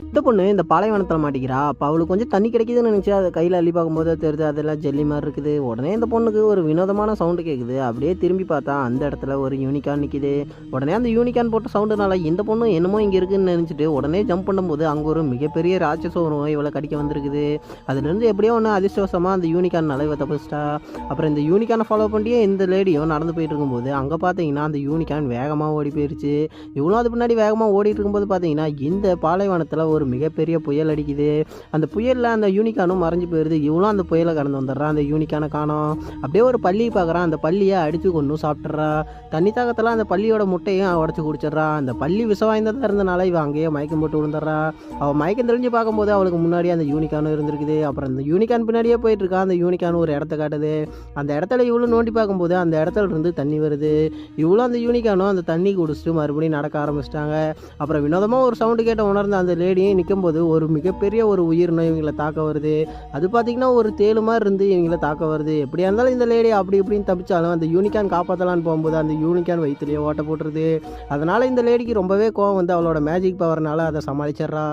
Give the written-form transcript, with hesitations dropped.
இந்த பொண்ணு இந்த பாலைவனத்தில் மாட்டிக்கிறா. அப்போ அவளுக்கு கொஞ்சம் தண்ணி கிடைக்குதுன்னு நினச்சி அதை கையில் அள்ளி பார்க்கும்போது தெரியுது அதெல்லாம் ஜெல்லி மாதிரி இருக்குது. உடனே இந்த பொண்ணுக்கு ஒரு வினோதமான சவுண்டு கேட்குது. அப்படியே திரும்பி பார்த்தா அந்த இடத்துல ஒரு யூனிகார்ன் நிற்கிது. உடனே அந்த யூனிகார்ன் போட்ட சவுண்டுனால இந்த பொண்ணு என்னமோ இங்கே இருக்குதுன்னு நினச்சிட்டு உடனே ஜம்ப் பண்ணும்போது அங்கே ஒரு மிகப்பெரிய ராட்சச உருவம் இவளை கடிக்க வந்திருக்குது. அதுலேருந்து எப்படியோ ஒன்று அதிர்ஷ்டவசமாக அந்த யூனிகார்னால இவ தப்பிச்சிட்டா. அப்புறம் இந்த யூனிகார்னை ஃபாலோ பண்ணியே இந்த லேடியும் நடந்து போயிட்டு இருக்கும்போது அங்கே பார்த்தீங்கன்னா அந்த யூனிகார்ன் வேகமாக ஓடி போயிடுச்சு. இவ்வளோ அது பின்னாடி வேகமாக ஓடிட்டு இருக்கும்போது பார்த்தீங்கன்னா இந்த பாலைவனத்தில் ஒரு மிகப்பெரிய புயல் அடிக்குது. அந்த புயலில் அந்த யூனிகானும் மறைஞ்சு போயிடுது. இவளும் அந்த புயலை கடந்து வந்துடுறான். அந்த யூனிகானை காணோம். அப்படியே ஒரு பள்ளியை பார்க்குறான். அந்த பள்ளியை அடித்து கொண்டு சாப்பிட்றா. தண்ணி தாக்கத்தில் அந்த பள்ளியோட முட்டையும் உடச்சி குடிச்சிட்றா. அந்த பள்ளி விஷ வாய்ந்ததாக இருந்தனால இவன் அங்கேயே மயக்கம் போட்டு விழுந்துடுறா. அவள் மயக்கம் தெளிஞ்சு பார்க்கும்போது அவளுக்கு முன்னாடி அந்த யூனிகானும் இருந்திருக்குது. அப்புறம் அந்த யூனிகான் பின்னாடியே போயிட்டு இருக்கா. அந்த யூனிகான் ஒரு இடத்த காட்டுது. அந்த இடத்துல இவ்வளோ நோண்டி பார்க்கும்போது அந்த இடத்துல இருந்து தண்ணி வருது. இவ்வளோ அந்த யூனிகானும் அந்த தண்ணி குடிச்சிட்டு மறுபடியும் நடக்க ஆரம்பிச்சிட்டாங்க. அப்புறம் வினோதமாக ஒரு சவுண்டு கேட்ட உணர்ந்த அந்த லேடியும் நிற்கும்போது ஒரு மிகப்பெரிய ஒரு உயிரினம் இவங்களை தாக்க வருது. அது பார்த்திங்கன்னா ஒரு தேளு மாதிரி இருந்து இவங்களை தாக்க வருது. எப்படியா இருந்தாலும் இந்த லேடி அப்படி இப்படின்னு தப்பிச்சாலும் அந்த யூனிகான் காப்பாற்றலான்னு போகும்போது அந்த யூனிகான் வயிற்றுலேயே ஓட்ட போட்டுருது. அதனால் இந்த லேடிக்கு ரொம்பவே கோவம் வந்து அவளோட மேஜிக் பவர்னால அதை சமாளிச்சிட்றா.